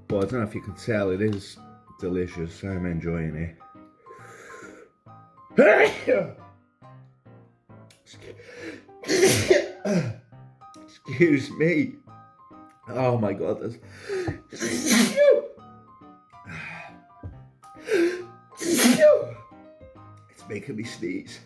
but I don't know if you can tell, it is delicious. I'm enjoying it. Excuse me. Oh my god, this. It's making me sneeze.